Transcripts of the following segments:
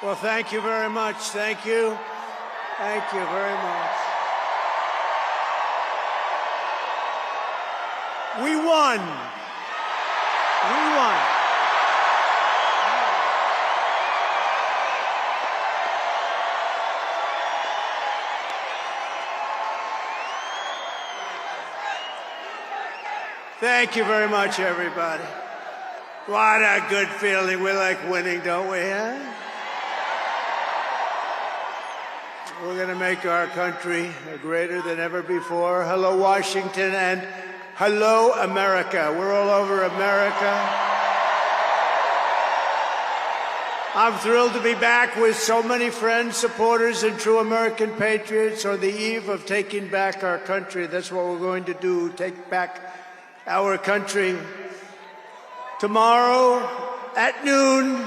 Well, thank you very much. Thank you. Thank you very much. We won. We won. Thank you very much, everybody. What a good feeling. We like winning, don't we, huh? We're going to make our country greater than ever before. Hello, Washington, and hello, America. We're all over America. I'm thrilled to be back with so many friends, supporters, and true American patriots on the eve of taking back our country. That's what we're going to do, take back our country. Tomorrow at noon,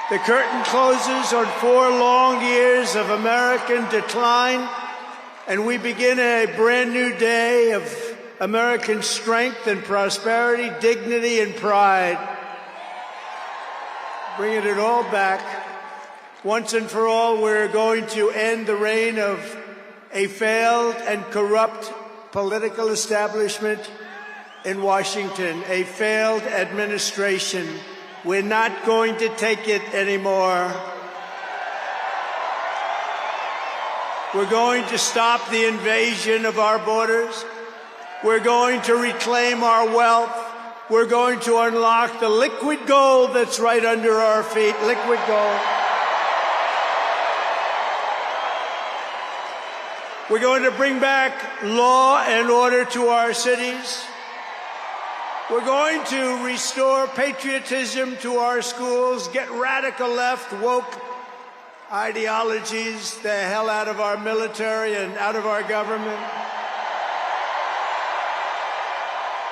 the curtain closes on 4 long years of American decline, and we begin a brand new day of American strength and prosperity, dignity and pride. Bringing it all back. Once and for all, we're going to end the reign of a failed and corrupt political establishment in Washington, a failed administration. We're not going to take it anymore. We're going to stop the invasion of our borders. We're going to reclaim our wealth. We're going to unlock the liquid gold that's right under our feet, liquid gold. We're going to bring back law and order to our cities. We're going to restore patriotism to our schools, get radical left, woke ideologies the hell out of our military and out of our government.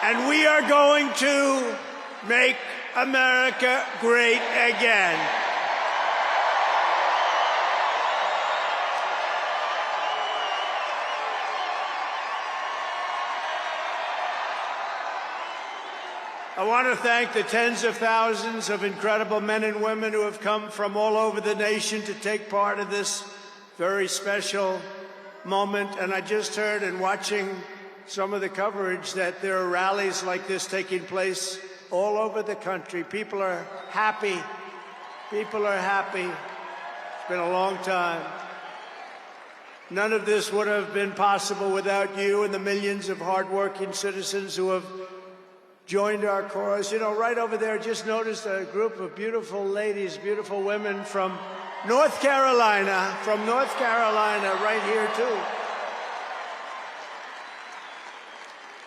And we are going to make America great again. I want to thank the tens of thousands of incredible men and women who have come from all over the nation to take part in this very special moment. And I just heard in watching some of the coverage that there are rallies like this taking place all over the country. People are happy. People are happy. It's been a long time. None of this would have been possible without you and the millions of hardworking citizens who have joined our cause. You know, right over there, just noticed a group of beautiful ladies, beautiful women from North Carolina, right here, too.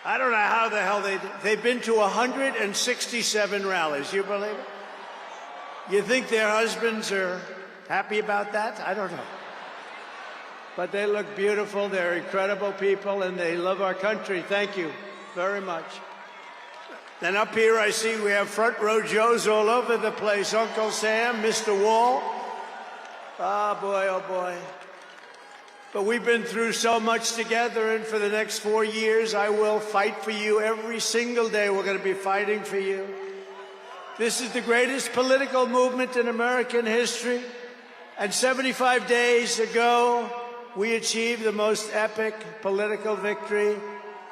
I don't know how the hell they've been to 167 rallies. You believe it? You think their husbands are happy about that? I don't know. But they look beautiful. They're incredible people, and they love our country. Thank you very much. Then up here, I see we have front row Joes all over the place. Uncle Sam, Mr. Wall. Oh, boy, oh, boy. But we've been through so much together, and for the next 4 years, I will fight for you every single day. We're going to be fighting for you. This is the greatest political movement in American history. And 75 days ago, we achieved the most epic political victory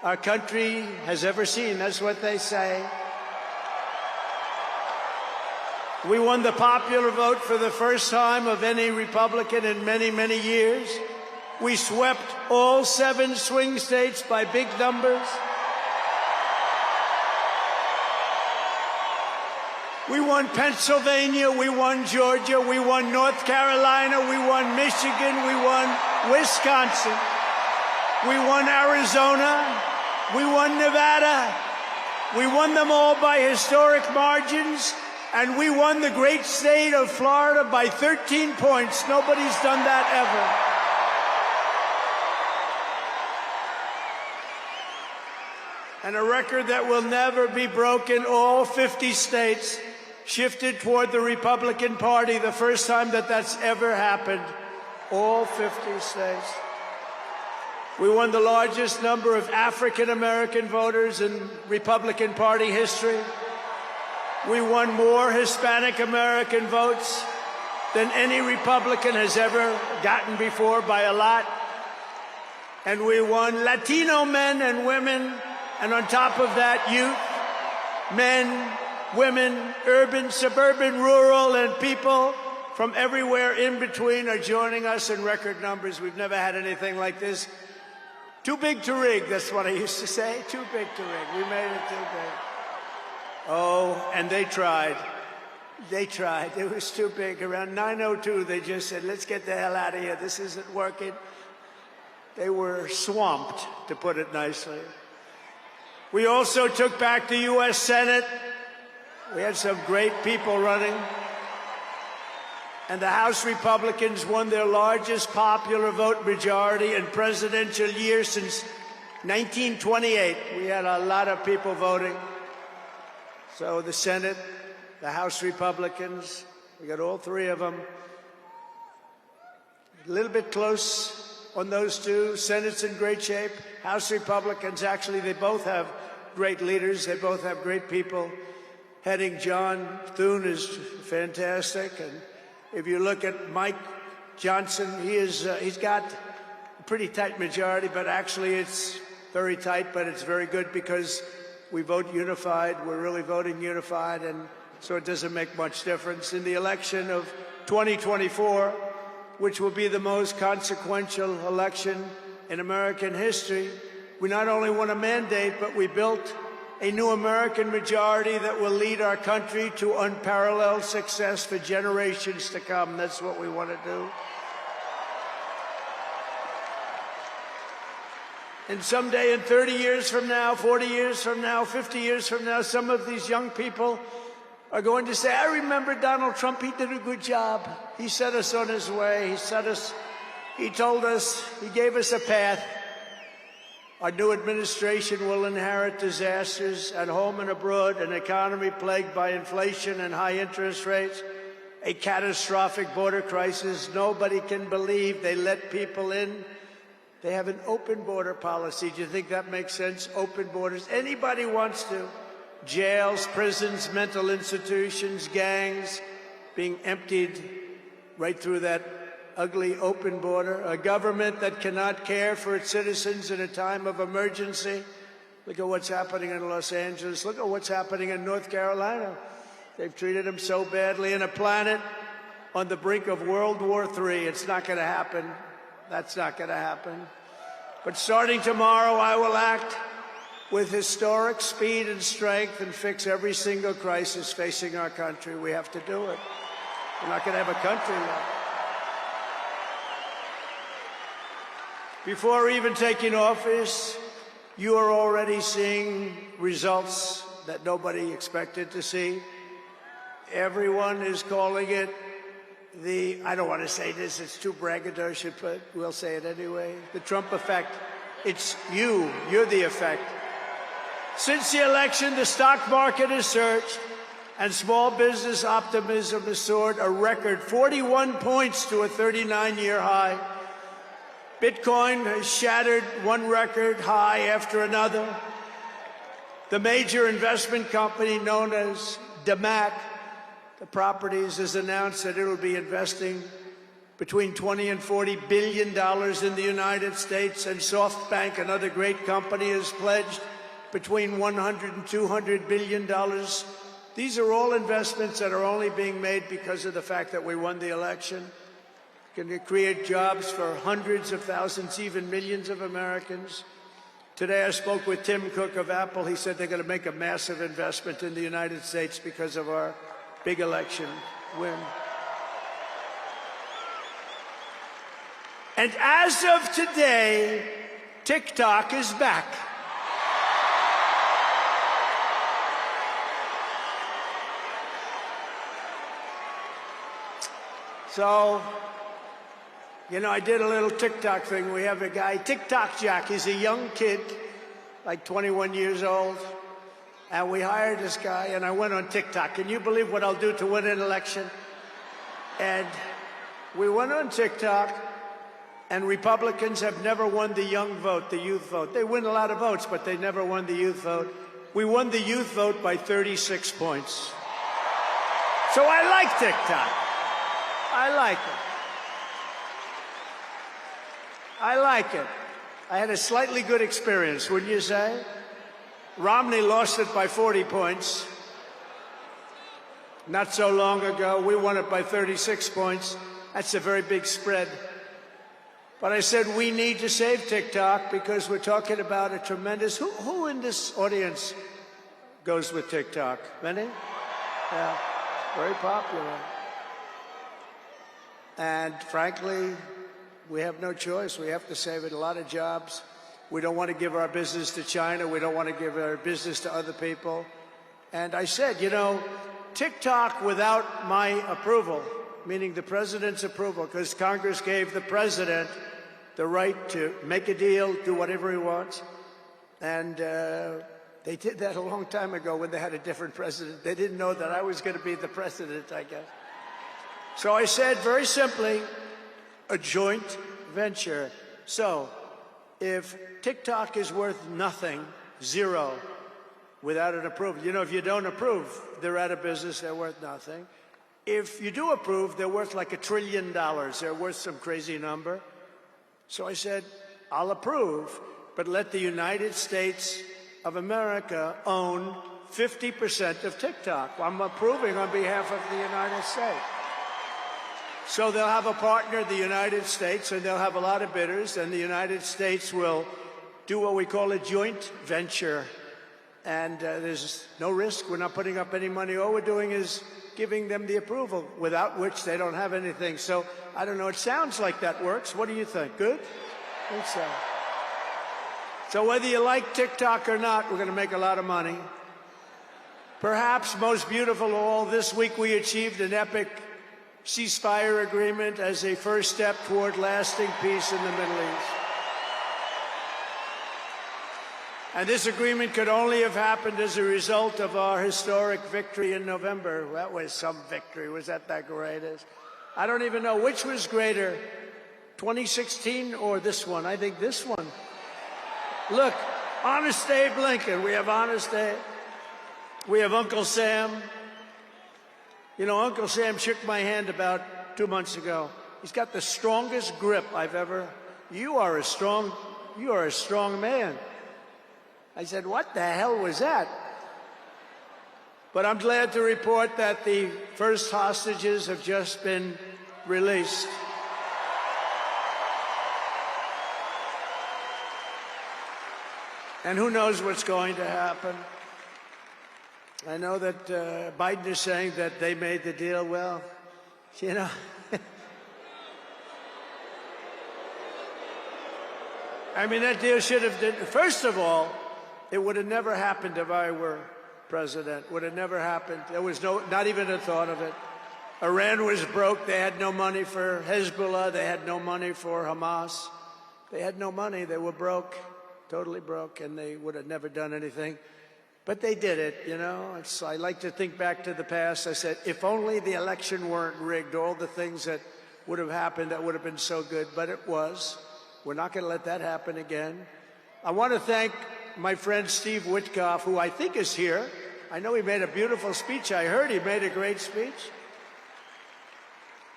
our country has ever seen. That's what they say. We won the popular vote for the first time of any Republican in many, many years. We swept all 7 swing states by big numbers. We won Pennsylvania, we won Georgia, we won North Carolina, we won Michigan, we won Wisconsin, we won Arizona, we won Nevada. We won them all by historic margins, and we won the great state of Florida by 13 points. Nobody's done that ever. And a record that will never be broken. All 50 states shifted toward the Republican Party, the first time that that's ever happened. All 50 states. We won the largest number of African-American voters in Republican Party history. We won more Hispanic-American votes than any Republican has ever gotten before by a lot. And we won Latino men and women, and on top of that, youth, men, women, urban, suburban, rural, and people from everywhere in between are joining us in record numbers. We've never had anything like this. Too big to rig, that's what I used to say. Too big to rig. We made it too big. Oh, and they tried. They tried. It was too big. Around 9:02, they just said, let's get the hell out of here. This isn't working. They were swamped, to put it nicely. We also took back the U.S. Senate. We had some great people running. And the House Republicans won their largest popular vote majority in presidential year since 1928. We had a lot of people voting. So the Senate, the House Republicans, we got all three of them. A little bit close on those two. Senate's in great shape. House Republicans, actually, they both have great leaders. They both have great people heading. John Thune is fantastic. And if you look at Mike Johnson, he's got a pretty tight majority, but actually it's very tight, but it's very good because we vote unified. We're really voting unified, and so it doesn't make much difference. In the election of 2024, which will be the most consequential election in American history, we not only won a mandate, but we built a new American majority that will lead our country to unparalleled success for generations to come. That's what we want to do. And someday, in 30 years from now, 40 years from now, 50 years from now, some of these young people are going to say, I remember Donald Trump, he did a good job. He set us on his way. He told us, he gave us a path. Our new administration will inherit disasters at home and abroad, an economy plagued by inflation and high interest rates, a catastrophic border crisis. Nobody can believe they let people in. They have an open border policy. Do you think that makes sense? Open borders. Anybody wants to. Jails, prisons, mental institutions, gangs being emptied right through that ugly open border. A government that cannot care for its citizens in a time of emergency. Look at what's happening in Los Angeles. Look at what's happening in North Carolina. They've treated them so badly. In a planet on the brink of World War III. It's not going to happen. That's not going to happen. But starting tomorrow, I will act with historic speed and strength and fix every single crisis facing our country. We have to do it. We're not going to have a country left. Before even taking office, you are already seeing results that nobody expected to see. Everyone is calling it I don't want to say this, it's too braggadocious, but we'll say it anyway. The Trump effect. It's you. You're the effect. Since the election, the stock market has surged and small business optimism has soared a record 41 points to a 39-year high. Bitcoin has shattered one record high after another. The major investment company known as DMAC, the properties, has announced that it will be investing between $20 and $40 billion in the United States, and SoftBank, another great company, has pledged between $100 and $200 billion. These are all investments that are only being made because of the fact that we won the election. Can create jobs for hundreds of thousands, even millions of Americans. Today I spoke with Tim Cook of Apple. He said they're going to make a massive investment in the United States because of our big election win. And as of today, TikTok is back. So, you know, I did a little TikTok thing. We have a guy, TikTok Jack. He's a young kid, like 21 years old. And we hired this guy, and I went on TikTok. Can you believe what I'll do to win an election? And we went on TikTok, and Republicans have never won the young vote, the youth vote. They win a lot of votes, but they never won the youth vote. We won the youth vote by 36 points. So I like TikTok. I like it. I like it. I had a slightly good experience, wouldn't you say? Romney lost it by 40 points. Not so long ago, we won it by 36 points. That's a very big spread. But I said we need to save TikTok because we're talking about a tremendous... Who in this audience goes with TikTok? Many? Yeah, very popular. And frankly, we have no choice. We have to save it. A lot of jobs. We don't want to give our business to China. We don't want to give our business to other people. And I said, you know, TikTok without my approval, meaning the president's approval, because Congress gave the president the right to make a deal, do whatever he wants. And they did that a long time ago when they had a different president. They didn't know that I was going to be the president, I guess. So I said, very simply, a joint venture. So if TikTok is worth nothing, zero, without an approval. You know, if you don't approve, they're out of business, they're worth nothing. If you do approve, they're worth like $1 trillion. They're worth some crazy number. So I said, I'll approve, but let the United States of America own 50% of TikTok. I'm approving on behalf of the United States. So they'll have a partner, the United States, and they'll have a lot of bidders, and the United States will do what we call a joint venture. And there's no risk. We're not putting up any money. All we're doing is giving them the approval, without which they don't have anything. So I don't know. It sounds like that works. What do you think? Good? I think so. So whether you like TikTok or not, we're going to make a lot of money. Perhaps most beautiful of all, this week we achieved an epic ceasefire agreement as a first step toward lasting peace in the Middle East. And this agreement could only have happened as a result of our historic victory in November. That was some victory. Was that the greatest? I don't even know which was greater, 2016 or this one. I think this one. Look, Honest Abe Lincoln. We have Honest Abe. We have Uncle Sam. You know, Uncle Sam shook my hand about 2 months ago. He's got the strongest grip I've ever... You are a strong man. I said, what the hell was that? But I'm glad to report that the first hostages have just been released. And who knows what's going to happen? I know that Biden is saying that they made the deal. Well, you know... I mean, that deal should have... First of all, it would have never happened if I were president. Would have never happened. There was not even a thought of it. Iran was broke. They had no money for Hezbollah. They had no money for Hamas. They had no money. They were broke, totally broke, and they would have never done anything. But they did it, you know. I like to think back to the past. I said, if only the election weren't rigged, all the things that would have happened, that would have been so good. But it was. We're not going to let that happen again. I want to thank my friend Steve Witkoff, who I think is here. I know he made a beautiful speech. I heard he made a great speech.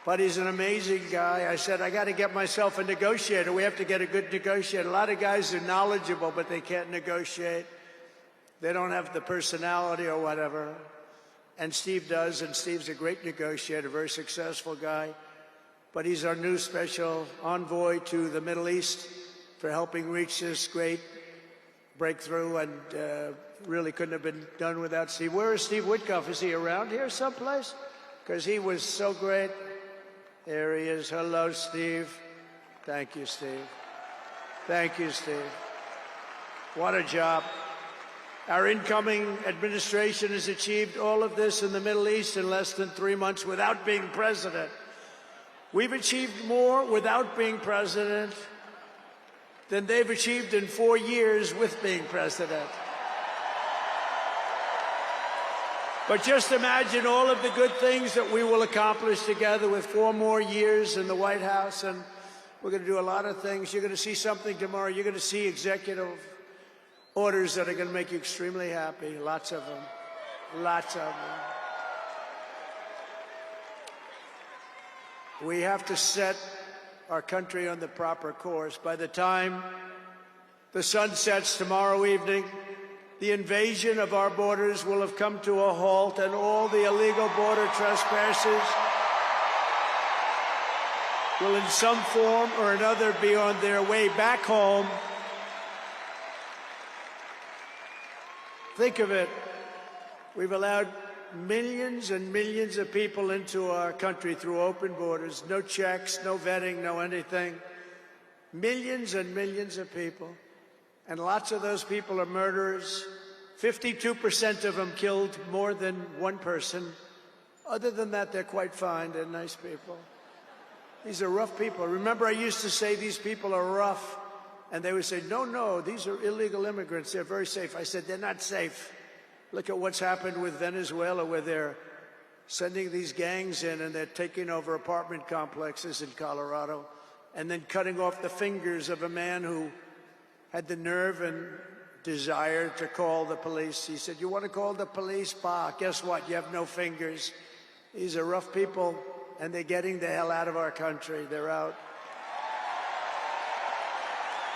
But he's an amazing guy. I said, I got to get myself a negotiator. We have to get a good negotiator. A lot of guys are knowledgeable, but they can't negotiate. They don't have the personality or whatever. And Steve does, and Steve's a great negotiator, very successful guy. But he's our new special envoy to the Middle East for helping reach this great breakthrough, and really couldn't have been done without Steve. Where is Steve Witkoff? Is he around here someplace? Because he was so great. There he is. Hello, Steve. Thank you, Steve. Thank you, Steve. What a job. Our incoming administration has achieved all of this in the Middle East in less than 3 months without being president. We've achieved more without being president than they've achieved in 4 years with being president. But just imagine all of the good things that we will accomplish together with 4 more years in the White House, and we're going to do a lot of things. You're going to see something tomorrow. You're going to see executive orders that are going to make you extremely happy. Lots of them. Lots of them. We have to set our country on the proper course. By the time the sun sets tomorrow evening, the invasion of our borders will have come to a halt, and all the illegal border trespassers will in some form or another be on their way back home. Think of it. We've allowed millions and millions of people into our country through open borders, no checks, no vetting, no anything. Millions and millions of people. And lots of those people are murderers. 52% of them killed more than one person. Other than that, they're quite fine. They're nice people. These are rough people. Remember, I used to say these people are rough. And they would say, no, no, these are illegal immigrants. They're very safe. I said, they're not safe. Look at what's happened with Venezuela, where they're sending these gangs in and they're taking over apartment complexes in Colorado and then cutting off the fingers of a man who had the nerve and desire to call the police. He said, you want to call the police? Bah, guess what? You have no fingers. These are rough people, and they're getting the hell out of our country. They're out.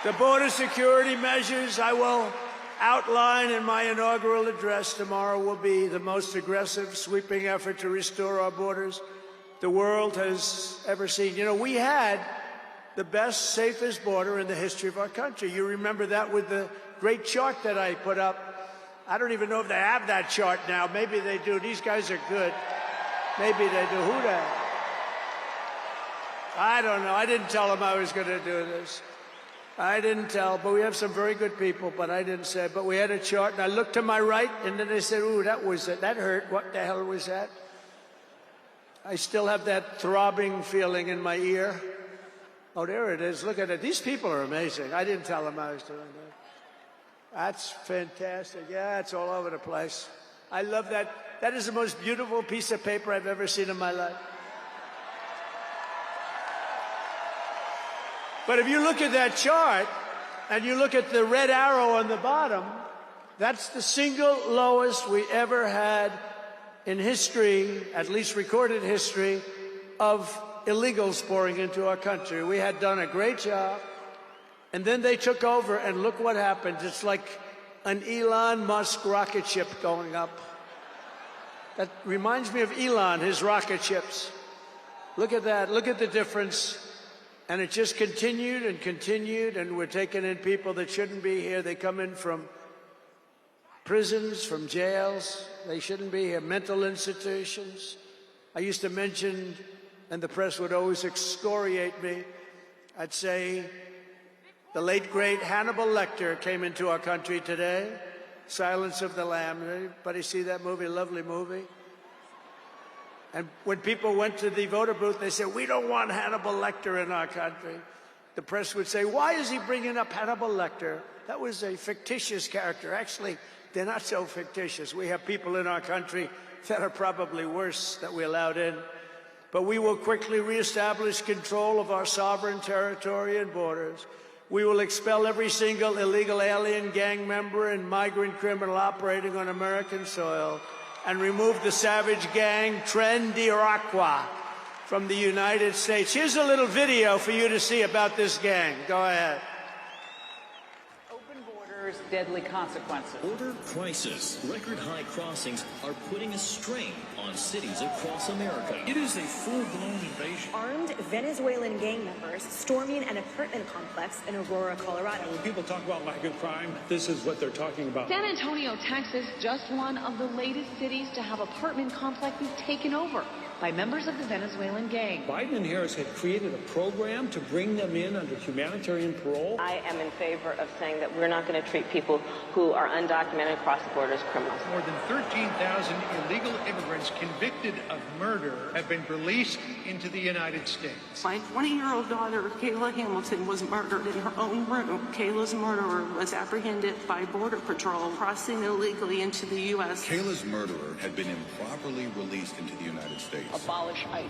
The border security measures I will outline in my inaugural address tomorrow will be the most aggressive, sweeping effort to restore our borders the world has ever seen. You know, we had the best, safest border in the history of our country. You remember that with the great chart that I put up. I don't even know if they have that chart now. Maybe they do. These guys are good. Maybe they do. Who the hell? I don't know. I didn't tell them I was going to do this. I didn't tell, but we have some very good people, but I didn't say. But we had a chart, and I looked to my right, and then they said, ooh, that was it. That hurt. What the hell was that? I still have that throbbing feeling in my ear. Oh, there it is. Look at it. These people are amazing. I didn't tell them I was doing that. That's fantastic. Yeah, it's all over the place. I love that. That is the most beautiful piece of paper I've ever seen in my life. But if you look at that chart, and you look at the red arrow on the bottom, that's the single lowest we ever had in history, at least recorded history, of illegals pouring into our country. We had done a great job, and then they took over, and look what happened. It's like an Elon Musk rocket ship going up. That reminds me of Elon, his rocket ships. Look at that. Look at the difference. And it just continued and continued, and we're taking in people that shouldn't be here. They come in from prisons, from jails. They shouldn't be here. Mental institutions. I used to mention, and the press would always excoriate me, I'd say the late, great Hannibal Lecter came into our country today. Silence of the Lamb. Anybody see that movie? Lovely movie. And when people went to the voter booth, they said, we don't want Hannibal Lecter in our country. The press would say, why is he bringing up Hannibal Lecter? That was a fictitious character. Actually, they're not so fictitious. We have people in our country that are probably worse that we allowed in. But we will quickly reestablish control of our sovereign territory and borders. We will expel every single illegal alien, gang member, and migrant criminal operating on American soil, and remove the savage gang Tren de Aragua from the United States. Here's a little video for you to see about this gang. Go ahead. Open borders, deadly consequences. Border crisis. Record high crossings are putting a strain on cities across America. It is a full-blown invasion. Armed Venezuelan gang members storming an apartment complex in Aurora, Colorado. When people talk about lack of crime, this is what they're talking about. San Antonio, Texas, just one of the latest cities to have apartment complexes taken over by members of the Venezuelan gang. Biden and Harris had created a program to bring them in under humanitarian parole. I am in favor of saying that we're not going to treat people who are undocumented across the border as criminals. More than 13,000 illegal immigrants convicted of murder have been released into the United States. My 20-year-old daughter, Kayla Hamilton, was murdered in her own room. Kayla's murderer was apprehended by Border Patrol crossing illegally into the U.S. Kayla's murderer had been improperly released into the United States. abolish ICE.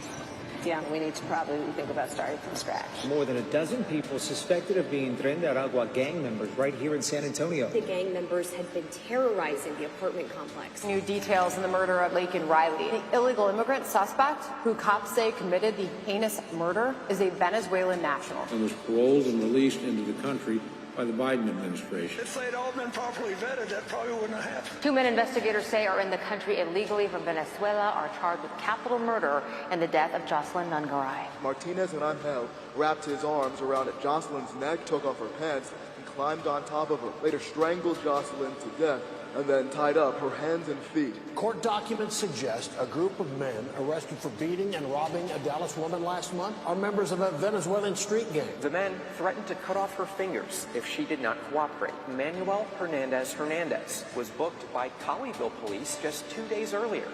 Yeah, we need to probably think about starting from scratch. More than a dozen people suspected of being Tren de Aragua gang members right here in San Antonio. The gang members had been terrorizing the apartment complex. New details in the murder of Laken Riley. The illegal immigrant suspect, who cops say committed the heinous murder, is a Venezuelan national. And was paroled and released into the country by the Biden administration. If they'd all been properly vetted, that probably wouldn't have happened. 2 men investigators say are in the country illegally from Venezuela are charged with capital murder and the death of Jocelyn Nungaray. Martinez and Angel wrapped his arms around Jocelyn's neck, took off her pants, and climbed on top of her. Later strangled Jocelyn to death and then tied up her hands and feet. Court documents suggest a group of men arrested for beating and robbing a Dallas woman last month are members of a Venezuelan street gang. The men threatened to cut off her fingers if she did not cooperate. Manuel Hernandez was booked by Colleyville police just 2 days earlier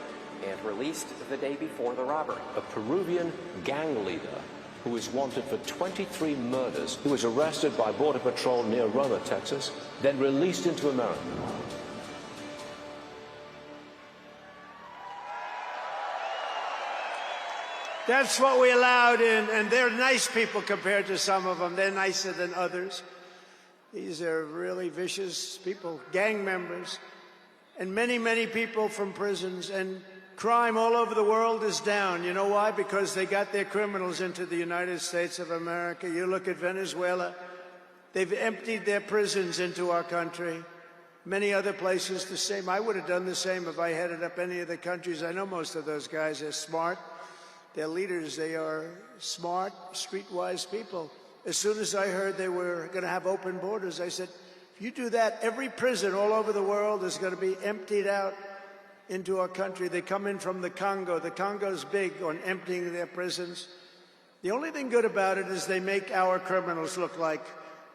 and released the day before the robbery. A Peruvian gang leader who is wanted for 23 murders, who was arrested by Border Patrol near Roma, Texas, then released into America. That's what we allowed in, and they're nice people compared to some of them. They're nicer than others. These are really vicious people, gang members, and many, many people from prisons. And crime all over the world is down. You know why? Because they got their criminals into the United States of America. You look at Venezuela, they've emptied their prisons into our country. Many other places the same. I would have done the same if I headed up any of the countries. I know most of those guys are smart. They're leaders. They are smart, streetwise people. As soon as I heard they were going to have open borders, I said, if you do that, every prison all over the world is going to be emptied out into our country. They come in from the Congo. The Congo's big on emptying their prisons. The only thing good about it is they make our criminals look like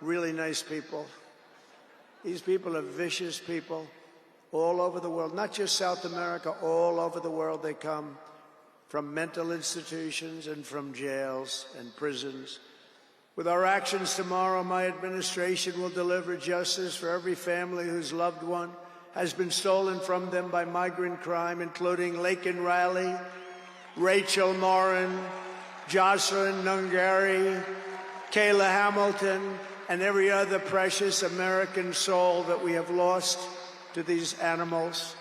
really nice people. These people are vicious people all over the world, not just South America, all over the world they come. From mental institutions and from jails and prisons. With our actions tomorrow, my administration will deliver justice for every family whose loved one has been stolen from them by migrant crime, including Laken Riley, Rachel Morin, Jocelyn Nungaray, Kayla Hamilton, and every other precious American soul that we have lost to these animals.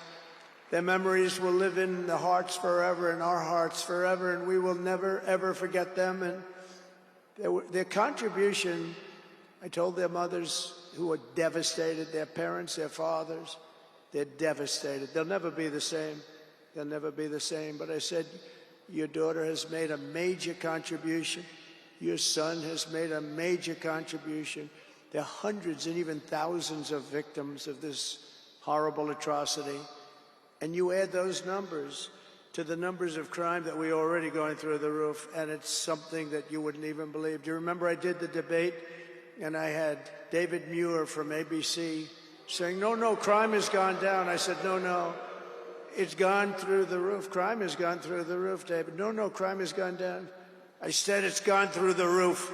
Their memories will live in the hearts forever, in our hearts forever, and we will never, ever forget them. And their contribution, I told their mothers who were devastated, their parents, their fathers, they're devastated. They'll never be the same. They'll never be the same. But I said, your daughter has made a major contribution. Your son has made a major contribution. There are hundreds and even thousands of victims of this horrible atrocity. And you add those numbers to the numbers of crime that we're already going through the roof, and it's something that you wouldn't even believe. Do you remember I did the debate, and I had David Muir from ABC saying, no, crime has gone down. I said, no, it's gone through the roof. Crime has gone through the roof, David. No, crime has gone down. I said, it's gone through the roof.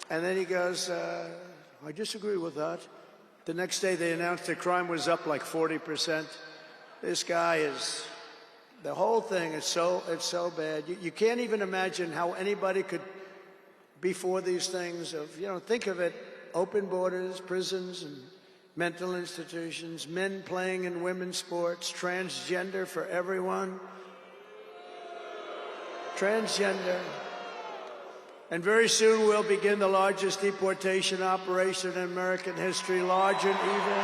And then he goes, I disagree with that. The next day they announced that crime was up like 40%. This guy is, the whole thing is it's so bad. You can't even imagine how anybody could be for these things of, think of it, open borders, prisons and mental institutions, men playing in women's sports, transgender for everyone. Transgender. And very soon we'll begin the largest deportation operation in American history, large and evil.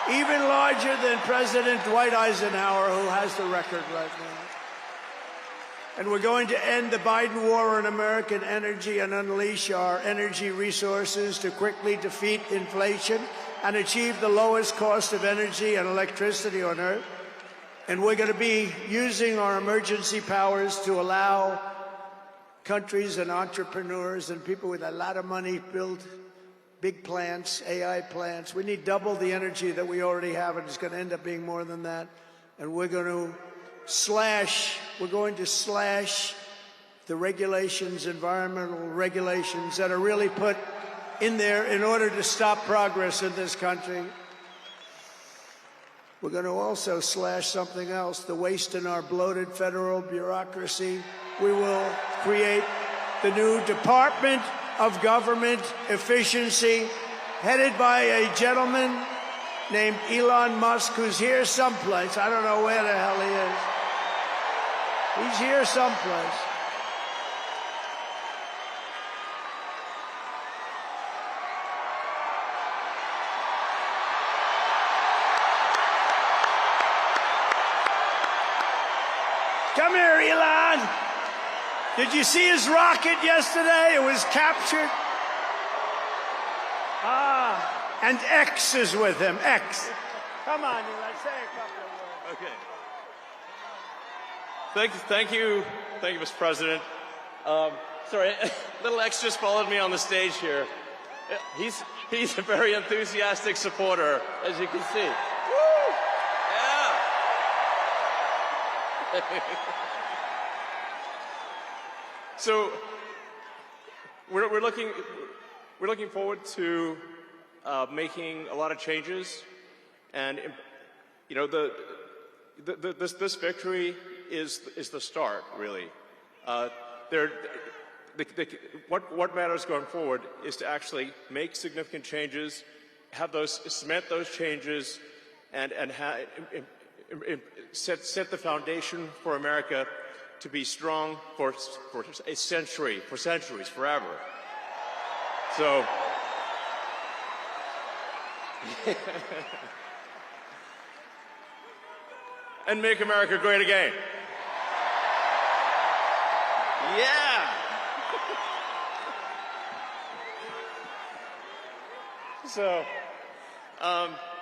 Even larger than President Dwight Eisenhower, who has the record right now. And we're going to end the Biden war on American energy and unleash our energy resources to quickly defeat inflation and achieve the lowest cost of energy and electricity on Earth. And we're going to be using our emergency powers to allow countries and entrepreneurs and people with a lot of money build big plants, AI plants. We need double the energy that we already have, and it's going to end up being more than that. And we're going to slash the regulations, environmental regulations that are really put in there in order to stop progress in this country. We're going to also slash something else, the waste in our bloated federal bureaucracy. We will create the new Department of Government Efficiency, headed by a gentleman named Elon Musk, who's here someplace. I don't know where the hell he is. He's here someplace. Come here, Elon. Did you see his rocket yesterday? It was captured. And X is with him. X. Come on, Elon, say a couple of words. Okay. Thank you, Mr. President. Sorry, little X just followed me on the stage here. He's a very enthusiastic supporter, as you can see. Woo! Yeah. So we're looking forward to making a lot of changes, and you know this victory is the start, really. What matters going forward is to actually make significant changes, cement those changes, and set the foundation for America to be strong for a century, for centuries, forever. So. And make America great again. Yeah. So,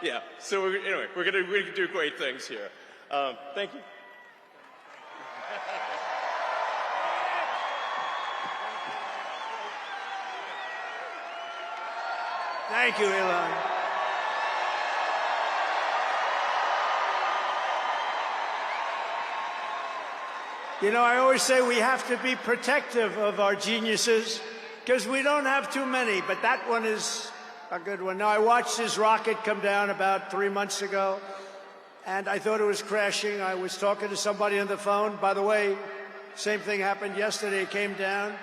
yeah. So anyway, we're gonna do great things here. Thank you. Thank you, Elon. You know, I always say we have to be protective of our geniuses because we don't have too many, but that one is a good one. Now, I watched his rocket come down about 3 months ago, and I thought it was crashing. I was talking to somebody on the phone. By the way, same thing happened yesterday. It came down,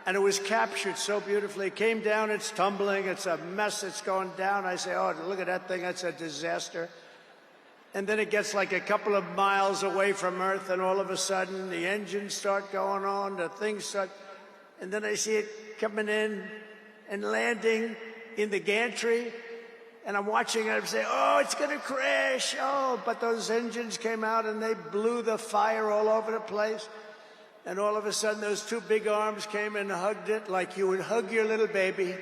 and it was captured so beautifully. It came down, it's tumbling, it's a mess, it's going down. I say, oh, look at that thing, that's a disaster. And then it gets like a couple of miles away from Earth, and all of a sudden the engines start going on, the things start, and then I see it coming in and landing in the gantry, and I'm watching it, I'm saying, oh, it's gonna crash, oh, but those engines came out and they blew the fire all over the place, and all of a sudden those two big arms came and hugged it like you would hug your little baby,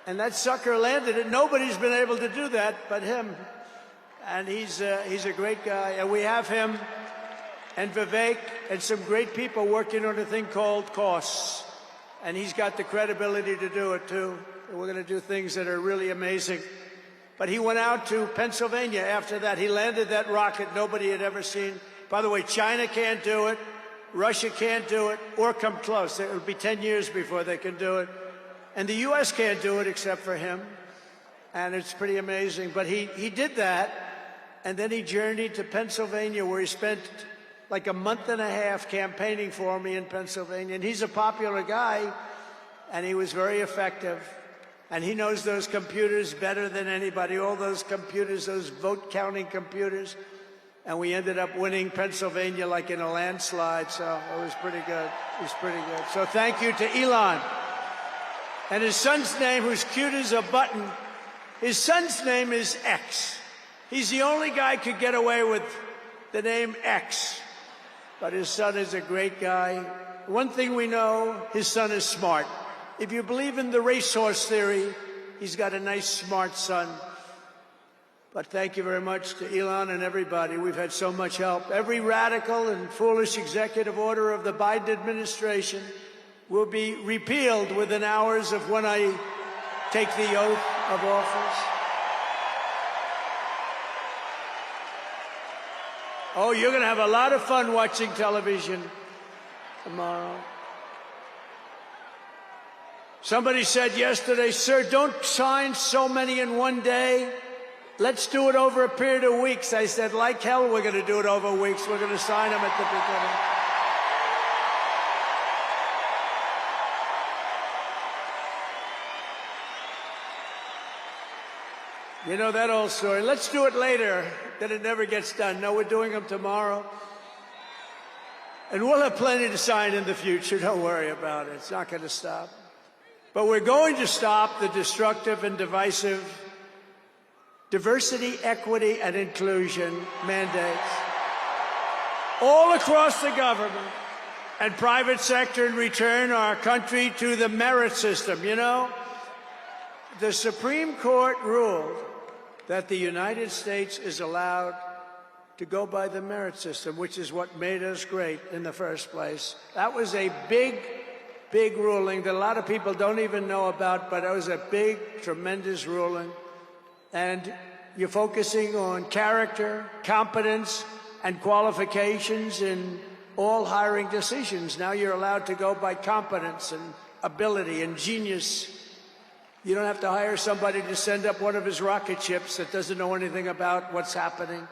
and that sucker landed it. Nobody's been able to do that but him. And he's a great guy, and we have him and Vivek and some great people working on a thing called costs, and he's got the credibility to do it too. And we're going to do things that are really amazing. But he went out to Pennsylvania after that. He landed that rocket nobody had ever seen. By the way, China can't do it, Russia can't do it, or come close. It'll be 10 years before they can do it, and the U.S. can't do it except for him. And it's pretty amazing. But he did that. And then he journeyed to Pennsylvania, where he spent like a month and a half campaigning for me in Pennsylvania. And he's a popular guy, and he was very effective. And he knows those computers better than anybody, all those computers, those vote-counting computers. And we ended up winning Pennsylvania like in a landslide, so it was pretty good. It was pretty good. So thank you to Elon. And his son's name, who's cute as a button, his son's name is X. He's the only guy who could get away with the name X, but his son is a great guy. One thing we know, his son is smart. If you believe in the racehorse theory, he's got a nice, smart son. But thank you very much to Elon and everybody. We've had so much help. Every radical and foolish executive order of the Biden administration will be repealed within hours of when I take the oath of office. Oh, you're going to have a lot of fun watching television tomorrow. Somebody said yesterday, sir, don't sign so many in one day. let's do it over a period of weeks. I said, like hell, we're going to do it over weeks. We're going to sign them at the beginning. You know that old story. Let's do it later, then it never gets done. No, we're doing them tomorrow. And we'll have plenty to sign in the future. Don't worry about it. It's not going to stop. But we're going to stop the destructive and divisive diversity, equity, and inclusion mandates all across the government and private sector and return our country to the merit system. You know, the Supreme Court ruled that the United States is allowed to go by the merit system, which is what made us great in the first place. That was a big, big ruling that a lot of people don't even know about, but it was a big, tremendous ruling. And you're focusing on character, competence, and qualifications in all hiring decisions. Now you're allowed to go by competence and ability and genius. You don't have to hire somebody to send up one of his rocket ships that doesn't know anything about what's happening.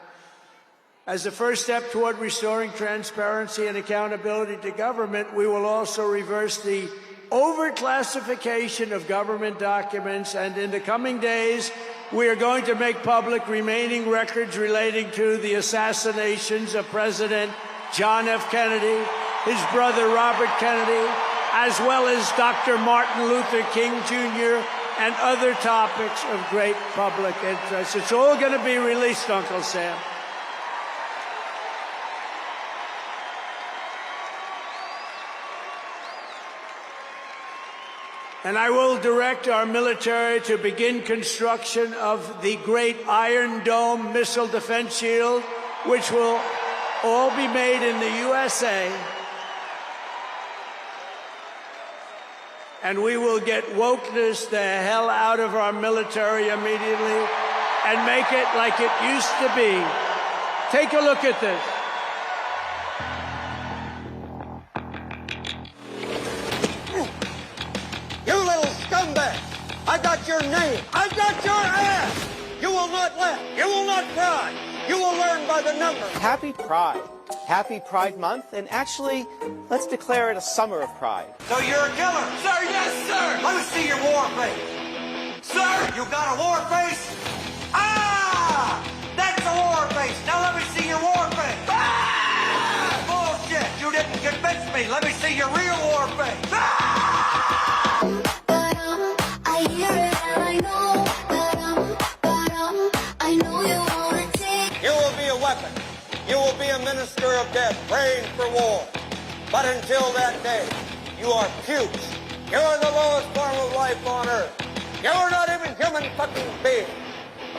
As a first step toward restoring transparency and accountability to government, we will also reverse the overclassification of government documents, and in the coming days, we are going to make public remaining records relating to the assassinations of President John F. Kennedy, his brother Robert Kennedy, as well as Dr. Martin Luther King Jr., and other topics of great public interest. It's all going to be released, Uncle Sam. And I will direct our military to begin construction of the great Iron Dome missile defense shield, which will all be made in the USA. And we will get wokeness the hell out of our military immediately and make it like it used to be. Take a look at this. You little scumbag! I got your name! I got your ass! You will not laugh! You will not cry! You will learn by the numbers! Happy Pride. Happy Pride Month, and actually, let's declare it a summer of pride. So you're a killer? Sir, yes, sir! Let me see your war face. Sir, you got a war face? Ah! That's a war face! Now let me see your war face! Ah! Bullshit! You didn't convince me! Let me see your real war face! Ah! I hear it and I know, I know you wanna take. You will be a weapon. You will be a minister of death, praying for war. But until that day, you are pukes. You are the lowest form of life on earth. You are not even human fucking beings.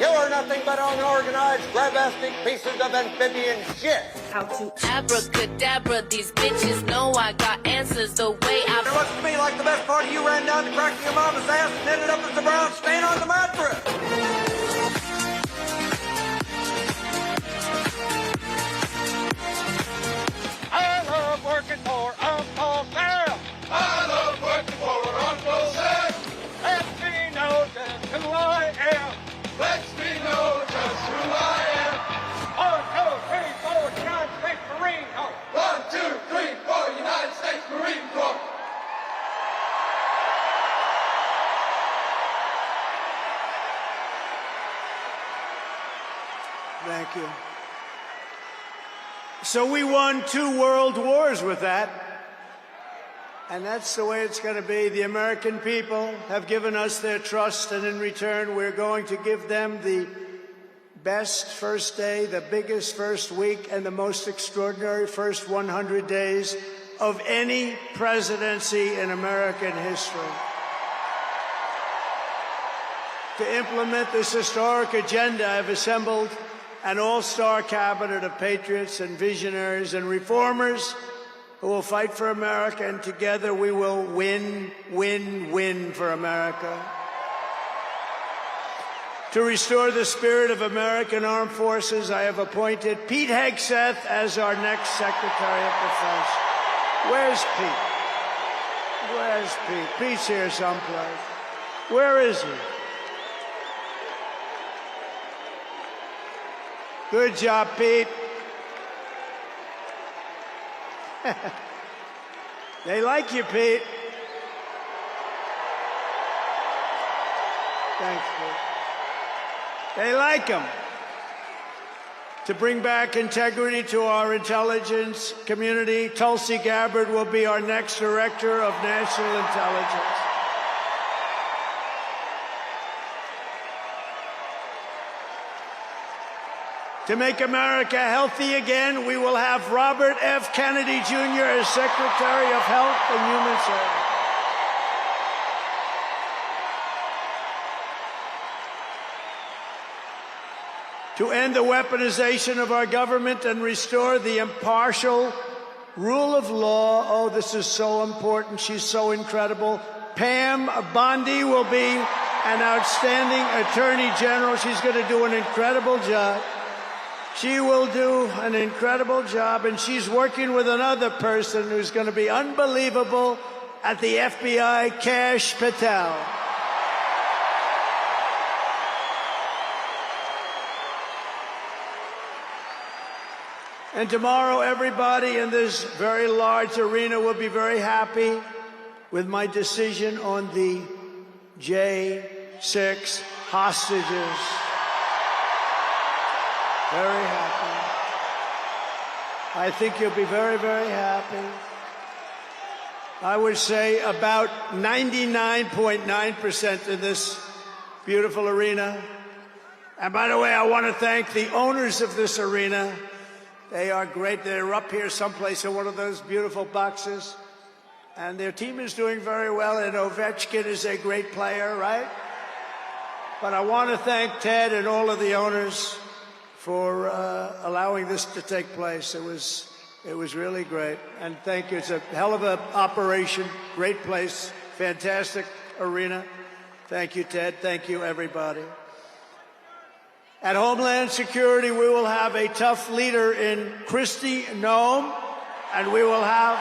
You are nothing but unorganized, grabastic pieces of amphibian shit. How to abracadabra, these bitches know I got answers the way I... It looks to me like the best part of you ran down the crack of your mama's ass and ended up as a brown stain on the mattress. I love working for Uncle Sam. I love working for Uncle Sam. Let me know just who I am. Let me know just who I am. 1, 2, 3, 4, United States Marine Corps. 1, 2, 3, 4, United States Marine Corps. Thank you. So we won 2 world wars with that. And that's the way it's going to be. The American people have given us their trust, and in return, we're going to give them the best first day, the biggest first week, and the most extraordinary first 100 days of any presidency in American history. To implement this historic agenda, I've assembled an all-star cabinet of patriots and visionaries and reformers who will fight for America, and together we will win, win, win for America. To restore the spirit of American Armed Forces, I have appointed Pete Hegseth as our next Secretary of Defense. Where's Pete? Where's Pete? Pete's here someplace. Where is he? Good job, Pete. They like you, Pete. Thanks, Pete. They like him. To bring back integrity to our intelligence community, Tulsi Gabbard will be our next Director of National Intelligence. To make America healthy again, we will have Robert F. Kennedy Jr. as Secretary of Health and Human Services. To end the weaponization of our government and restore the impartial rule of law. Oh, this is so important. She's so incredible. Pam Bondi will be an outstanding Attorney General. She's going to do an incredible job. She will do an incredible job, and she's working with another person who's going to be unbelievable at the FBI, Kash Patel. And tomorrow, everybody in this very large arena will be very happy with my decision on the J6 hostages. Very happy. I think you'll be very, very happy. I would say about 99.9% in this beautiful arena. And by the way, I want to thank the owners of this arena. They are great. They're up here someplace in one of those beautiful boxes. And their team is doing very well, and Ovechkin is a great player, right? But I want to thank Ted and all of the owners for allowing this to take place. It was really great. And thank you. It's a hell of an operation. Great place. Fantastic arena. Thank you, Ted. Thank you, everybody. At Homeland Security, we will have a tough leader in Kristi Noem, and we will have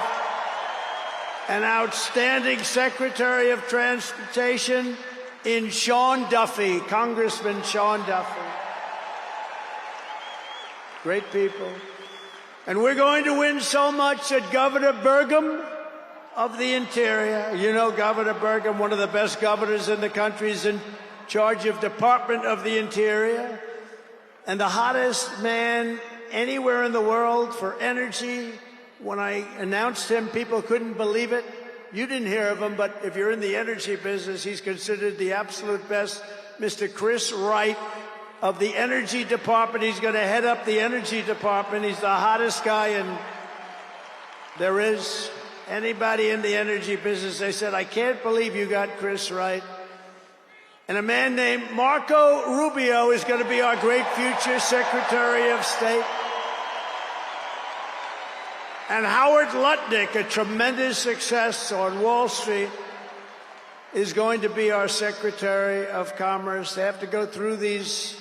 an outstanding Secretary of Transportation in Sean Duffy, Congressman Sean Duffy. Great people. And we're going to win so much that Governor Burgum of the Interior, you know Governor Burgum, one of the best governors in the country, is in charge of Department of the Interior, and the hottest man anywhere in the world for energy. When I announced him, people couldn't believe it. You didn't hear of him, but if you're in the energy business, he's considered the absolute best. Mr. Chris Wright of the Energy Department. He's going to head up the Energy Department. He's the hottest guy there is. Anybody in the energy business, they said, I can't believe you got Chris Wright. And a man named Marco Rubio is going to be our great future Secretary of State. And Howard Lutnick, a tremendous success on Wall Street, is going to be our Secretary of Commerce. They have to go through these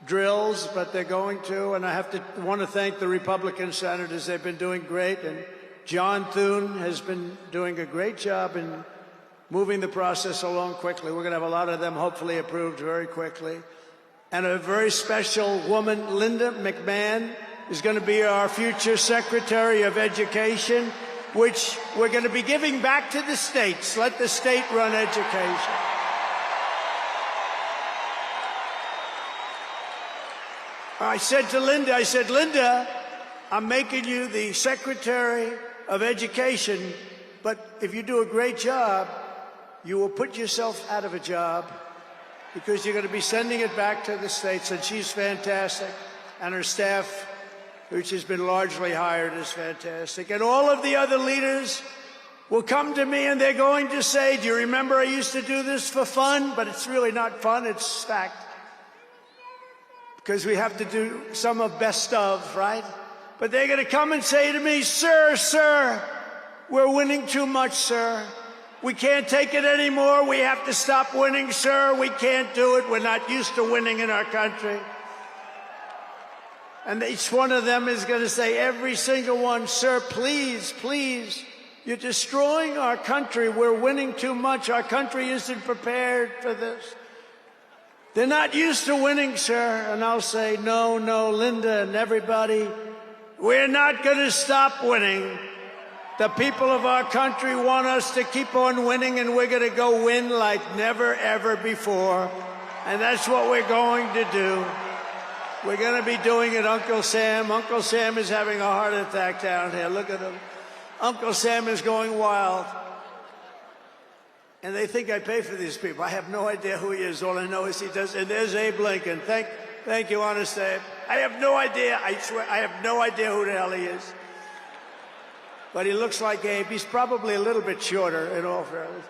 drills, but they're going to. And I want to thank the Republican senators. They've been doing great. And John Thune has been doing a great job in moving the process along quickly. We're going to have a lot of them hopefully approved very quickly. And a very special woman, Linda McMahon, is going to be our future Secretary of Education, which we're going to be giving back to the states. Let the state run education. I said to Linda, Linda, I'm making you the Secretary of Education, but if you do a great job, you will put yourself out of a job because you're going to be sending it back to the states. And she's fantastic. And her staff, which has been largely hired, is fantastic. And all of the other leaders will come to me and they're going to say, do you remember I used to do this for fun? But it's really not fun, it's fact. Because we have to do some of best of, right? But they're going to come and say to me, sir, we're winning too much, sir. We can't take it anymore. We have to stop winning, sir. We can't do it. We're not used to winning in our country. And each one of them is going to say, every single one, sir, please, please, you're destroying our country. We're winning too much. Our country isn't prepared for this. They're not used to winning, sir. And I'll say, no, no, Linda and everybody, we're not going to stop winning. The people of our country want us to keep on winning, and we're going to go win like never, ever before. And that's what we're going to do. We're going to be doing it, Uncle Sam. Uncle Sam is having a heart attack down here. Look at him. Uncle Sam is going wild. And they think I pay for these people. I have no idea who he is. All I know is he does. And there's Abe Lincoln. Thank you, honest Abe. I have no idea. I swear, I have no idea who the hell he is. But he looks like Abe. He's probably a little bit shorter, in all fairness.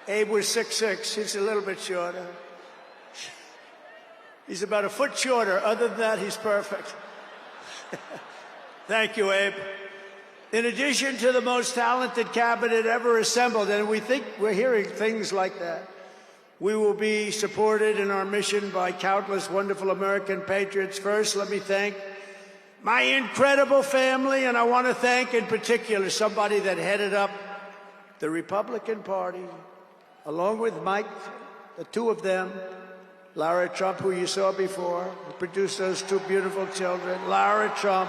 Abe was 6'6". He's a little bit shorter. He's about a foot shorter. Other than that, he's perfect. Thank you, Abe. In addition to the most talented cabinet ever assembled, and we think we're hearing things like that, we will be supported in our mission by countless wonderful American patriots. First, let me thank my incredible family, and I want to thank in particular somebody that headed up the Republican Party, along with Mike, the two of them, Lara Trump, who you saw before, who produced those two beautiful children. Lara Trump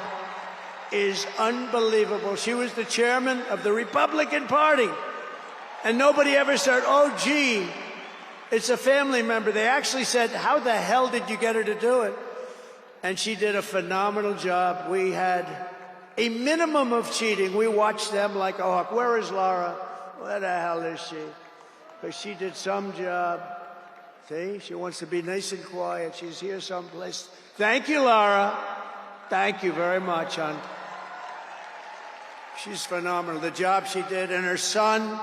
is unbelievable. She was the chairman of the Republican Party. And nobody ever said, oh, gee, it's a family member. They actually said, how the hell did you get her to do it? And she did a phenomenal job. We had a minimum of cheating. We watched them like a hawk. Where is Laura? Where the hell is she? Because she did some job. See, she wants to be nice and quiet. She's here someplace. Thank you, Laura. Thank you very much, hon. She's phenomenal. The job she did, and her son,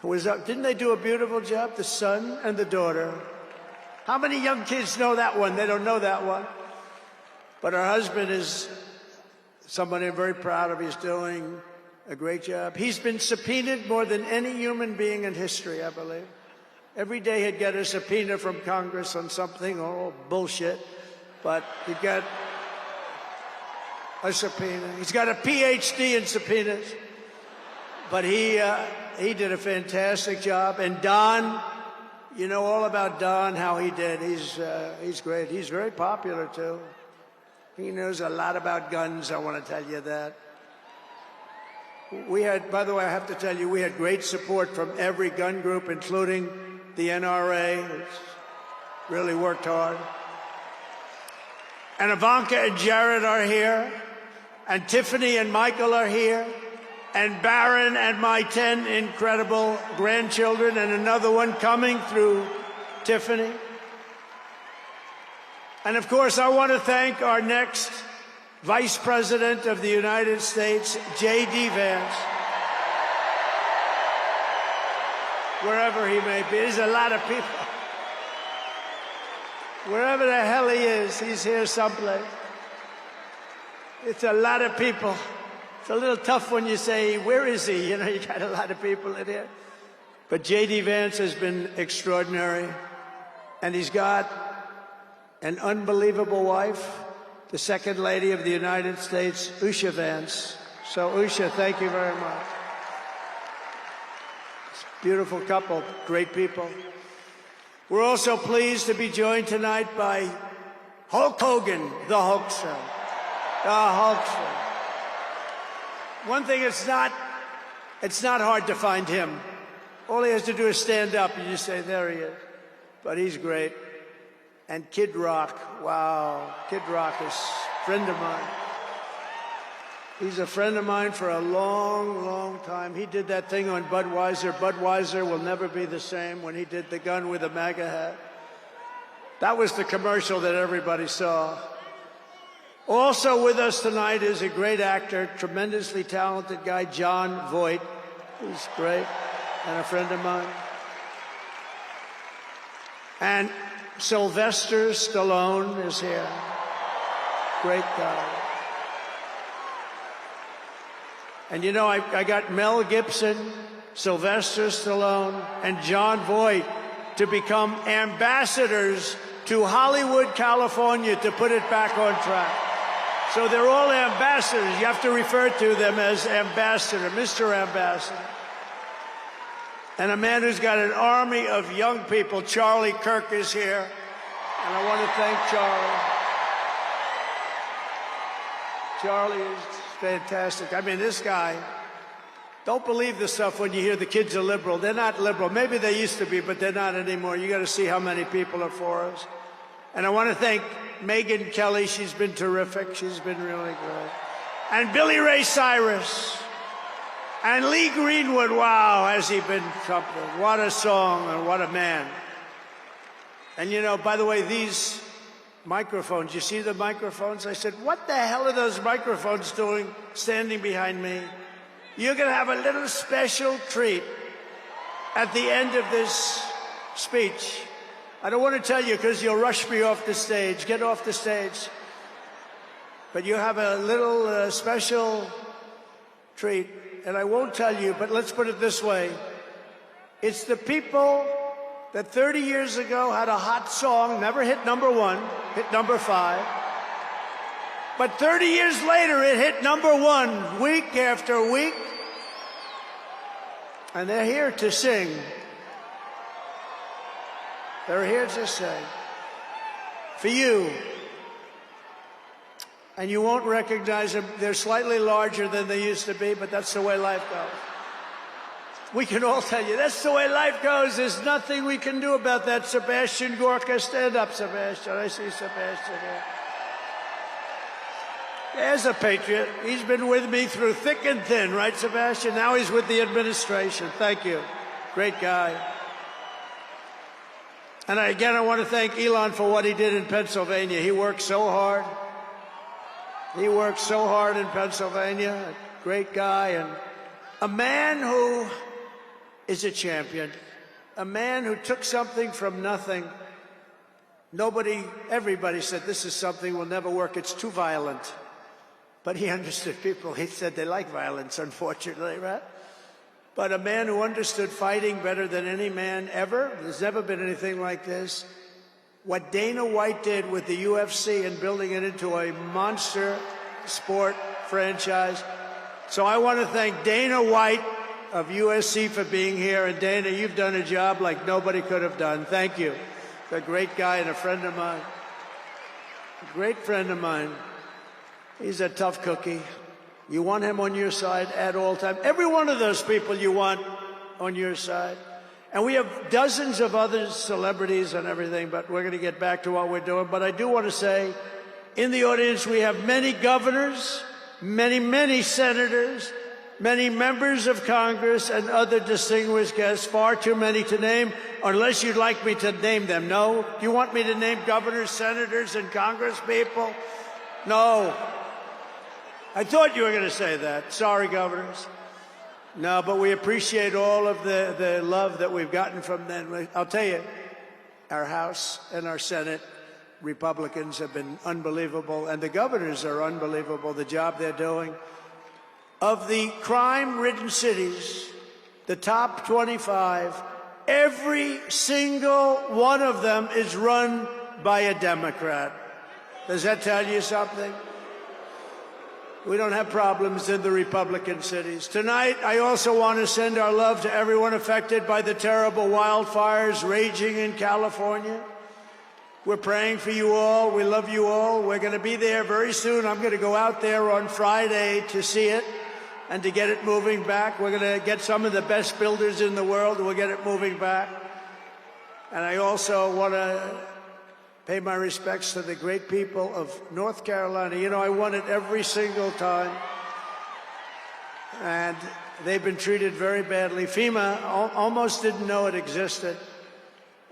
who was up. Didn't they do a beautiful job? The son and the daughter. How many young kids know that one? They don't know that one. But her husband is somebody I'm very proud of. He's doing a great job. He's been subpoenaed more than any human being in history, I believe. Every day he'd get a subpoena from Congress on something, oh, bullshit. But he'd get a subpoena. He's got a PhD in subpoenas. But he did a fantastic job. And Don, you know all about Don, how he did. He's great. He's very popular, too. He knows a lot about guns, I want to tell you that. We had, by the way, I have to tell you, we had great support from every gun group, including the NRA, which really worked hard. And Ivanka and Jared are here, and Tiffany and Michael are here, and Barron and my 10 incredible grandchildren, and another one coming through Tiffany. And of course, I want to thank our next Vice President of the United States, J.D. Vance. Wherever he may be, there's a lot of people. Wherever the hell he is, he's here someplace. It's a lot of people. It's a little tough when you say, where is he? You know, you got a lot of people in here. But J.D. Vance has been extraordinary. And he's got an unbelievable wife, the Second Lady of the United States, Usha Vance. So, Usha, thank you very much. Beautiful couple, great people. We're also pleased to be joined tonight by Hulk Hogan, the Hulkster. The Hulkster. One thing, it's not hard to find him. All he has to do is stand up and you say, there he is. But he's great. And Kid Rock, wow. Kid Rock is a friend of mine. He's a friend of mine for a long, long time. He did that thing on Budweiser. Budweiser will never be the same when he did the gun with a MAGA hat. That was the commercial that everybody saw. Also with us tonight is a great actor, tremendously talented guy, Jon Voight, who's great and a friend of mine. And Sylvester Stallone is here. Great guy. And you know, I got Mel Gibson, Sylvester Stallone, and Jon Voight to become ambassadors to Hollywood, California, to put it back on track. So they're all ambassadors. You have to refer to them as ambassador, Mr. Ambassador. and a man who's got an army of young people. Charlie Kirk is here, and I want to thank Charlie. Charlie is fantastic. I mean, this guy, don't believe the stuff when you hear the kids are liberal. They're not liberal. Maybe they used to be, but they're not anymore. You got to see how many people are for us. And I want to thank Megyn Kelly. She's been terrific. She's been really good. And Billy Ray Cyrus. And Lee Greenwood. Wow, has he been something. What a song and what a man. And you know, by the way, these microphones, you see the microphones? I said, what the hell are those microphones doing standing behind me? You're going to have a little special treat at the end of this speech. I don't want to tell you because you'll rush me off the stage. Get off the stage. But you have a little special treat, and I won't tell you, but let's put it this way. It's the people that 30 years ago had a hot song, never hit #1, hit #5. But 30 years later, it hit #1 week after week. And they're here to sing. They're here to sing. For you. And you won't recognize them. They're slightly larger than they used to be, but that's the way life goes. We can all tell you, that's the way life goes. There's nothing we can do about that. Sebastian Gorka, stand up, Sebastian. I see Sebastian here. There's a patriot. He's been with me through thick and thin, right, Sebastian? Now he's with the administration. Thank you. Great guy. And again, I want to thank Elon for what he did in Pennsylvania. He worked so hard. He worked so hard in Pennsylvania. A great guy and a man who is a champion. A man who took something from nothing. Everybody said, this is something will never work. It's too violent. But he understood people. He said they like violence, unfortunately, right? But a man who understood fighting better than any man ever. There's never been anything like this. What Dana White did with the UFC and building it into a monster sport franchise. So I want to thank Dana White of USC for being here. And Dana, you've done a job like nobody could have done. Thank you. A great guy and a friend of mine. A great friend of mine. He's a tough cookie. You want him on your side at all times. Every one of those people you want on your side. And we have dozens of other celebrities and everything, but we're going to get back to what we're doing. But I do want to say, in the audience, we have many governors, many senators, many members of Congress, and other distinguished guests, far too many to name, unless you'd like me to name them. No? Do you want me to name governors, senators, and Congress people? No. I thought you were going to say that. Sorry, governors. No, but we appreciate all of the love that we've gotten from them. I'll tell you, our House and our Senate Republicans have been unbelievable, and the governors are unbelievable, the job they're doing. Of the crime-ridden cities, the top 25, every single one of them is run by a Democrat. Does that tell you something? We don't have problems in the Republican cities. Tonight, I also want to send our love to everyone affected by the terrible wildfires raging in California. We're praying for you all. We love you all. We're going to be there very soon. I'm going to go out there on Friday to see it and to get it moving back. We're going to get some of the best builders in the world. We'll get it moving back. And I also want to pay my respects to the great people of North Carolina. You know, I won it every single time. And they've been treated very badly. FEMA almost didn't know it existed.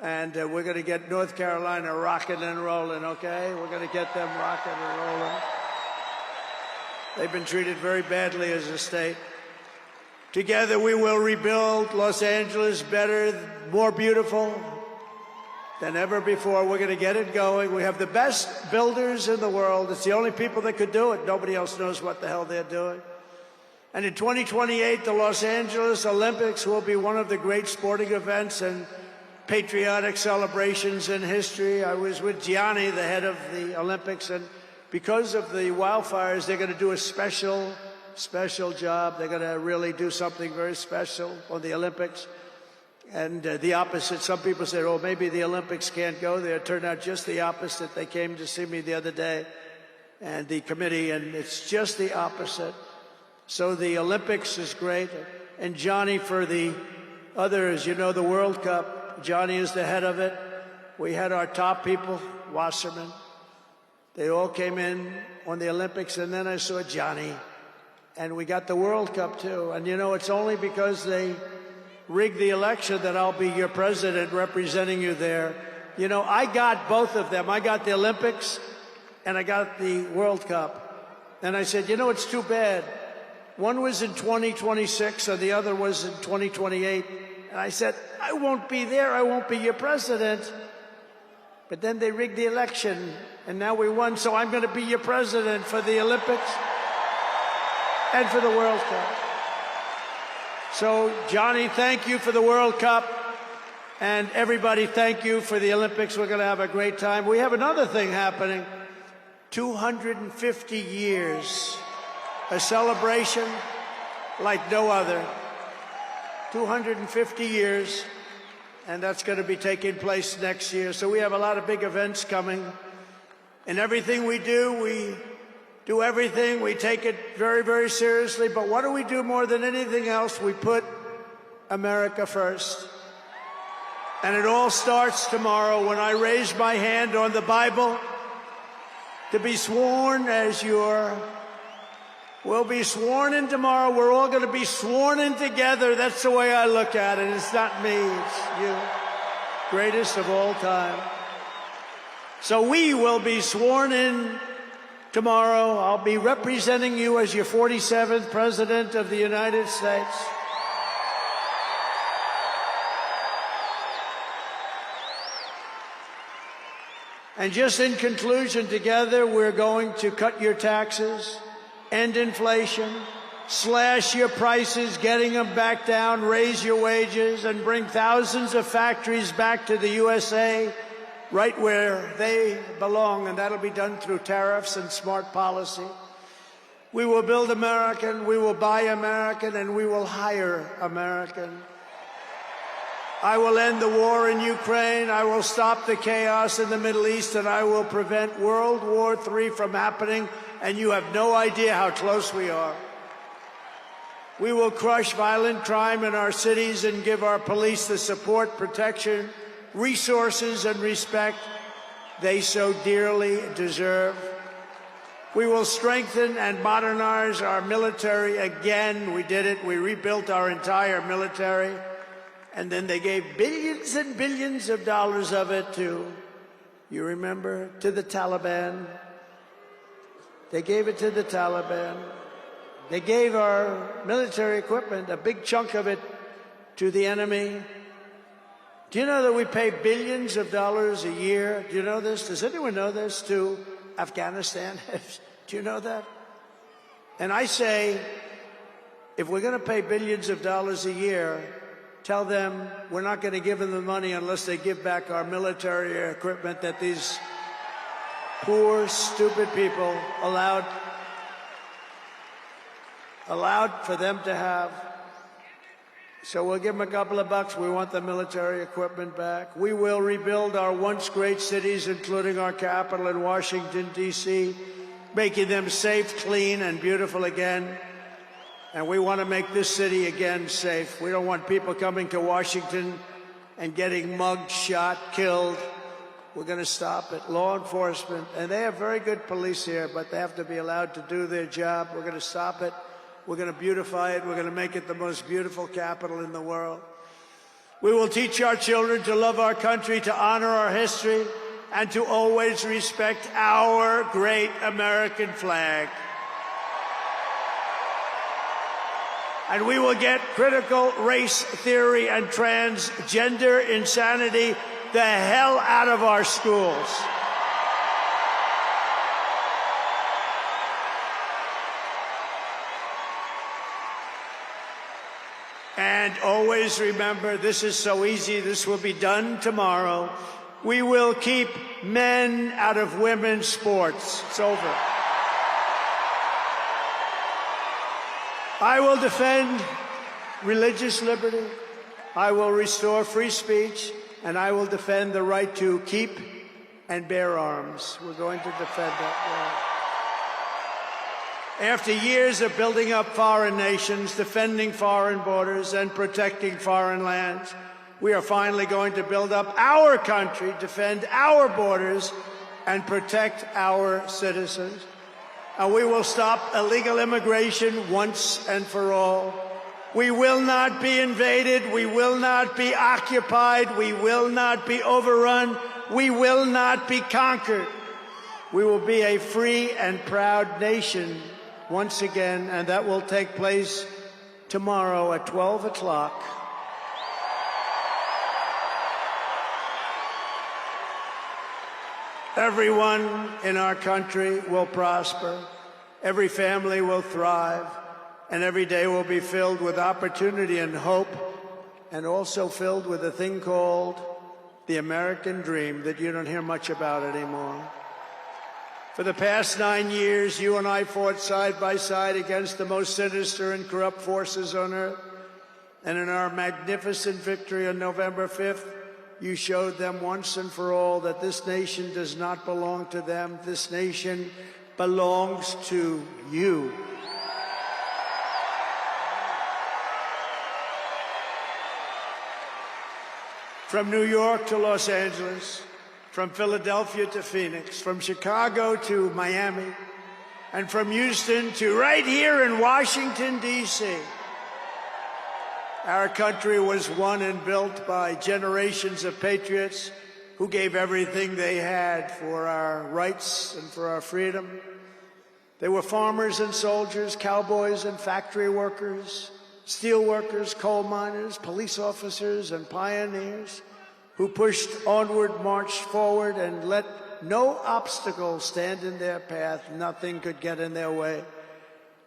And we're going to get North Carolina rocking and rolling, okay? We're going to get them rocking and rolling. They've been treated very badly as a state. Together we will rebuild Los Angeles better, more beautiful than ever before. We're going to get it going. We have the best builders in the world. It's the only people that could do it. Nobody else knows what the hell they're doing. And in 2028, the Los Angeles Olympics will be one of the great sporting events and patriotic celebrations in history. I was with Gianni, the head of the Olympics, and because of the wildfires, they're going to do a special job. They're going to really do something very special on the Olympics. And the opposite, some people said, oh, maybe the Olympics can't go there. It turned out just the opposite. They came to see me the other day, and the committee, and it's just the opposite. So the Olympics is great. And Johnny, for the others, you know, the World Cup, Johnny is the head of it. We had our top people, Wasserman. They all came in on the Olympics, and then I saw Johnny. And we got the World Cup, too. And, you know, it's only because they rigged the election that I'll be your president representing you there. You know, I got both of them. I got the Olympics, and I got the World Cup. And I said, you know, it's too bad. One was in 2026, and the other was in 2028. And I said, I won't be there. I won't be your president. But then they rigged the election, and now we won, so I'm going to be your president for the Olympics and for the World Cup. So, Johnny, thank you for the World Cup, and everybody, thank you for the Olympics. We're going to have a great time. We have another thing happening, 250 years, a celebration like no other, 250 years. And that's going to be taking place next year. So we have a lot of big events coming. And everything we do everything. We take it very, very seriously. But what do we do more than anything else? We put America first. And it all starts tomorrow when I raise my hand on the Bible to be sworn as we'll be sworn in tomorrow. We're all going to be sworn in together. That's the way I look at it. It's not me, it's you. Greatest of all time. So we will be sworn in tomorrow. I'll be representing you as your 47th President of the United States. And just in conclusion, together we're going to cut your taxes, end inflation, slash your prices, getting them back down, raise your wages, and bring thousands of factories back to the USA, right where they belong, and that'll be done through tariffs and smart policy. We will build American, we will buy American, and we will hire American. I will end the war in Ukraine, I will stop the chaos in the Middle East, and I will prevent World War III from happening, and you have no idea how close we are. We will crush violent crime in our cities and give our police the support, protection, resources, and respect they so dearly deserve. We will strengthen and modernize our military again. We did it. We rebuilt our entire military. And then they gave billions and billions of dollars of it to, you remember, to the Taliban. They gave it to the Taliban. They gave our military equipment, a big chunk of it, to the enemy. Do you know that we pay billions of dollars a year? Do you know this? Does anyone know this? To Afghanistan? Do you know that? And I say, if we're going to pay billions of dollars a year, tell them we're not going to give them the money unless they give back our military equipment that these poor, stupid people allowed for them to have. So we'll give them a couple of bucks. We want the military equipment back. We will rebuild our once great cities, including our capital in Washington, D.C., making them safe, clean, and beautiful again. And we want to make this city again safe. We don't want people coming to Washington and getting mugged, shot, killed. We're going to stop it. Law enforcement, and they have very good police here, but they have to be allowed to do their job. We're going to stop it. We're going to beautify it. We're going to make it the most beautiful capital in the world. We will teach our children to love our country, to honor our history, and to always respect our great American flag. And we will get critical race theory and transgender insanity the hell out of our schools. And always remember, this is so easy, this will be done tomorrow. We will keep men out of women's sports. It's over. I will defend religious liberty. I will restore free speech, and I will defend the right to keep and bear arms. We're going to defend that. After years of building up foreign nations, defending foreign borders, and protecting foreign lands, we are finally going to build up our country, defend our borders, and protect our citizens. And we will stop illegal immigration once and for all. We will not be invaded. We will not be occupied. We will not be overrun. We will not be conquered. We will be a free and proud nation once again, and that will take place tomorrow at 12 o'clock. Everyone in our country will prosper. Every family will thrive. And every day will be filled with opportunity and hope, and also filled with a thing called the American dream that you don't hear much about anymore. For the past 9 years, you and I fought side by side against the most sinister and corrupt forces on earth. And in our magnificent victory on November 5th, you showed them once and for all that this nation does not belong to them. This nation belongs to you. From New York to Los Angeles, from Philadelphia to Phoenix, from Chicago to Miami, and from Houston to right here in Washington, D.C. Our country was won and built by generations of patriots who gave everything they had for our rights and for our freedom. They were farmers and soldiers, cowboys and factory workers, steel workers, coal miners, police officers, and pioneers who pushed onward, marched forward, and let no obstacle stand in their path. Nothing could get in their way.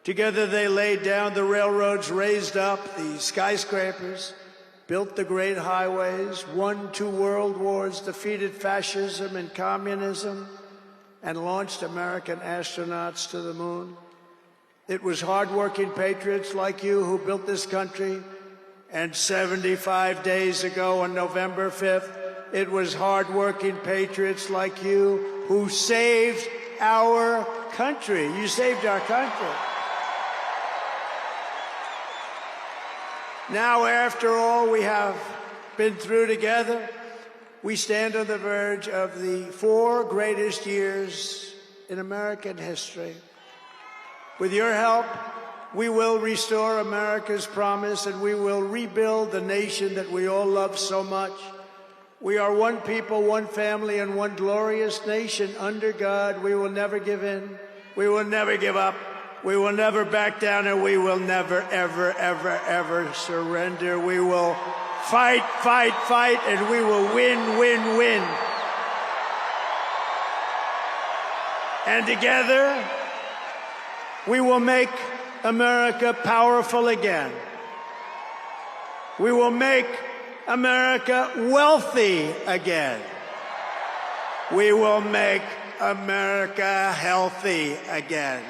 Together they laid down the railroads, raised up the skyscrapers, built the great highways, won 2 world wars, defeated fascism and communism, and launched American astronauts to the moon. It was hardworking patriots like you who built this country, and 75 days ago on November 5th, it was hardworking patriots like you who saved our country. You saved our country. Now, after all we have been through together, we stand on the verge of the 4 greatest years in American history. With your help, we will restore America's promise, and we will rebuild the nation that we all love so much. We are one people, one family, and one glorious nation under God. We will never give in. We will never give up. We will never back down, and we will never, ever, ever, ever surrender. We will fight, fight, fight, and we will win, win, win. And together, we will make America powerful again. We will make America wealthy again. We will make America healthy again.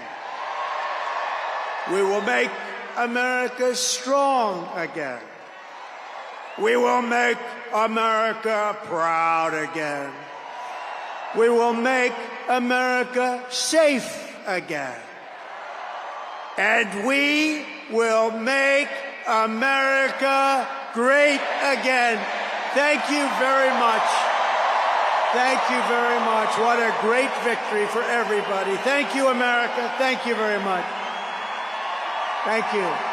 We will make America strong again. We will make America proud again. We will make America safe again. And we will make America great again. Thank you very much. Thank you very much. What a great victory for everybody. Thank you, America. Thank you very much. Thank you.